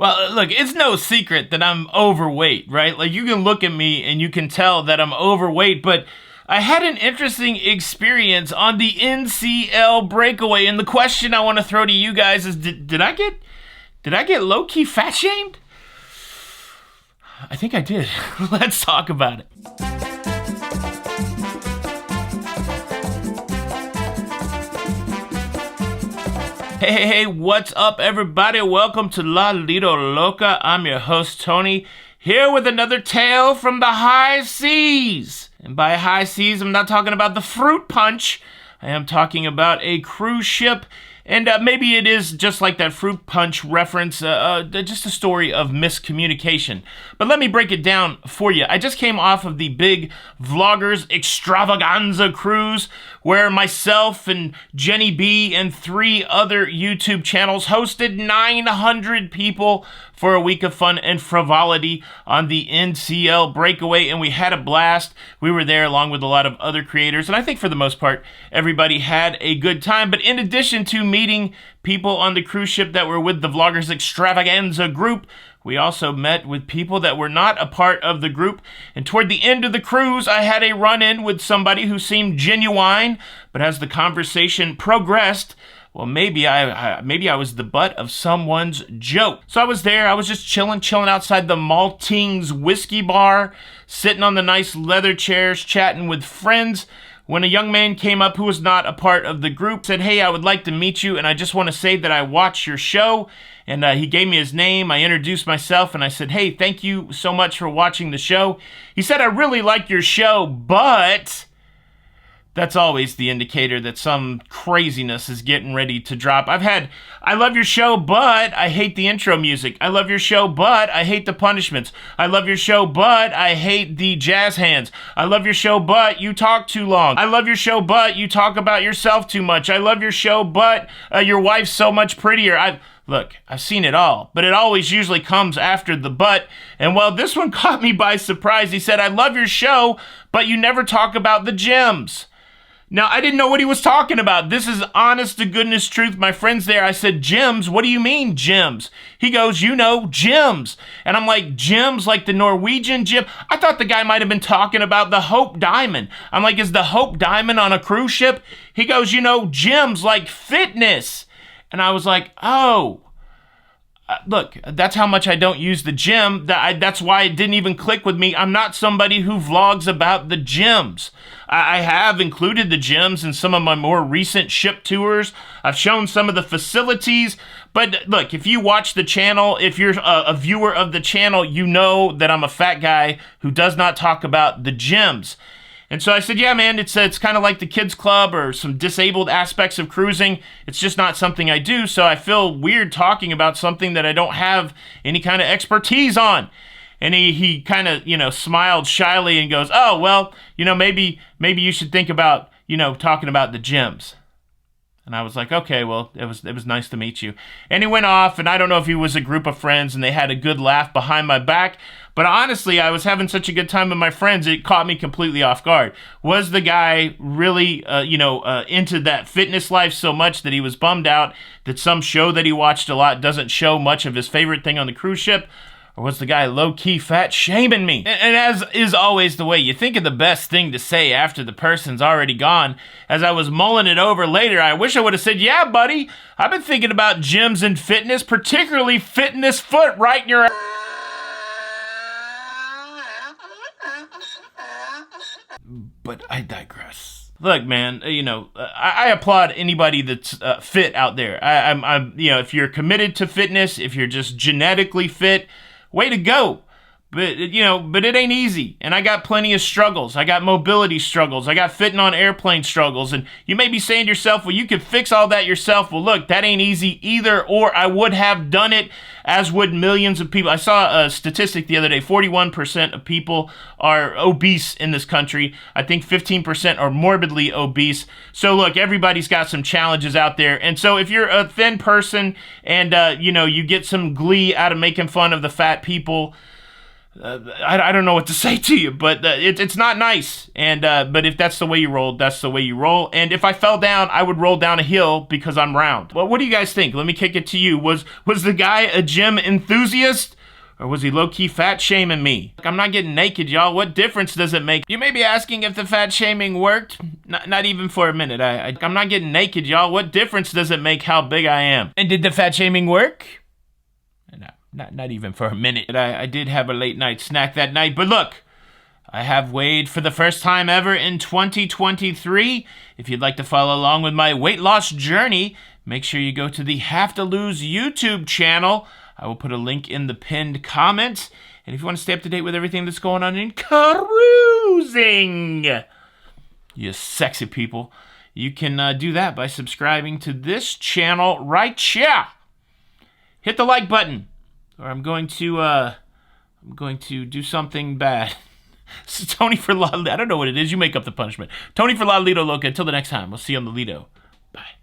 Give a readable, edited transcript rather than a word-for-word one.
Well, look, it's no secret that I'm overweight, right? Like, you can look at me and you can tell that I'm overweight, but I had an interesting experience on the NCL breakaway, and the question I want to throw to you guys is, did I get low-key fat shamed? I think I did. Let's talk about it. Hey, what's up, everybody? Welcome to La Lido Loca. I'm your host, Tony, here with another tale from the high seas. And by high seas, I'm not talking about the fruit punch. I am talking about a cruise ship. And maybe it is just like that fruit punch reference, just a story of miscommunication. But let me break it down for you. I just came off of the big Vloggers Extravaganza cruise where myself and Jenny B and 3 other YouTube channels hosted 900 people for a week of fun and frivolity on the NCL breakaway, and we had a blast. We were there along with a lot of other creators, and I think for the most part, everybody had a good time. But in addition to meeting people on the cruise ship that were with the Vloggers Extravaganza group, we also met with people that were not a part of the group. And toward the end of the cruise, I had a run-in with somebody who seemed genuine, but as the conversation progressed, well, maybe I was the butt of someone's joke. So I was there. I was just chilling outside the Maltings whiskey bar, sitting on the nice leather chairs, chatting with friends, when a young man came up who was not a part of the group, said, "Hey, I would like to meet you, and I just want to say that I watch your show." And he gave me his name. I introduced myself, and I said, "Hey, thank you so much for watching the show." He said, "I really like your show, but..." That's always the indicator that some craziness is getting ready to drop. "I love your show, but I hate the intro music. I love your show, but I hate the punishments. I love your show, but I hate the jazz hands. I love your show, but you talk too long. I love your show, but you talk about yourself too much. I love your show, but your wife's so much prettier." Look, I've seen it all, but it always usually comes after the but. And well, this one caught me by surprise. He said, "I love your show, but you never talk about the gyms." Now, I didn't know what he was talking about. This is honest to goodness truth. My friend's there. I said, "Gyms? What do you mean, gyms?" He goes, "Gyms." And I'm like, "Gyms like the Norwegian gym?" I thought the guy might have been talking about the Hope Diamond. I'm like, "Is the Hope Diamond on a cruise ship?" He goes, "Gyms like fitness." And I was like, oh. Look, that's how much I don't use the gym. That's why it didn't even click with me. I'm not somebody who vlogs about the gyms. I have included the gyms in some of my more recent ship tours. I've shown some of the facilities. But look, if you watch the channel, if you're a viewer of the channel, you know that I'm a fat guy who does not talk about the gyms. And so I said, "Yeah, man, it's kind of like the kids club or some disabled aspects of cruising. It's just not something I do, so I feel weird talking about something that I don't have any kind of expertise on." And he kind of, smiled shyly and goes, "Oh, well, maybe you should think about, talking about the gyms." And I was like, "Okay, well, it was nice to meet you." And he went off, and I don't know if he was a group of friends and they had a good laugh behind my back, but honestly, I was having such a good time with my friends, it caught me completely off guard. Was the guy really, into that fitness life so much that he was bummed out that some show that he watched a lot doesn't show much of his favorite thing on the cruise ship? Or was the guy low-key fat shaming me? And as is always the way, you think of the best thing to say after the person's already gone. As I was mulling it over later, I wish I would have said, "Yeah, buddy, I've been thinking about gyms and fitness, particularly fitness foot right in your ass." But I digress. Look, man, I applaud anybody that's fit out there. I'm if you're committed to fitness, if you're just genetically fit, way to go. But it ain't easy. And I got plenty of struggles. I got mobility struggles. I got fitting on airplane struggles. And you may be saying to yourself, "Well, you could fix all that yourself." Well, look, that ain't easy either, or I would have done it, as would millions of people. I saw a statistic the other day, 41% of people are obese in this country. I think 15% are morbidly obese. So look, everybody's got some challenges out there. And so if you're a thin person and, you get some glee out of making fun of the fat people, I don't know what to say to you, but it's not nice. And but if that's the way you roll, that's the way you roll. And if I fell down, I would roll down a hill because I'm round. Well, what do you guys think? Let me kick it to you. Was the guy a gym enthusiast? Or was he low-key fat-shaming me? I'm not getting naked, y'all. What difference does it make? You may be asking if the fat-shaming worked. Not even for a minute. I'm not getting naked, y'all. What difference does it make how big I am? And did the fat-shaming work? No, not even for a minute. I did have a late-night snack that night. But look, I have weighed for the first time ever in 2023. If you'd like to follow along with my weight loss journey, make sure you go to the Have to Lose YouTube channel. I will put a link in the pinned comments. And if you want to stay up to date with everything that's going on in cruising, you sexy people, you can do that by subscribing to this channel right here. Hit the like button, or I'm going to do something bad. So Tony for La, I don't know what it is. You make up the punishment. Tony for La Lido Loca. Until the next time, we'll see you on the Lido. Bye.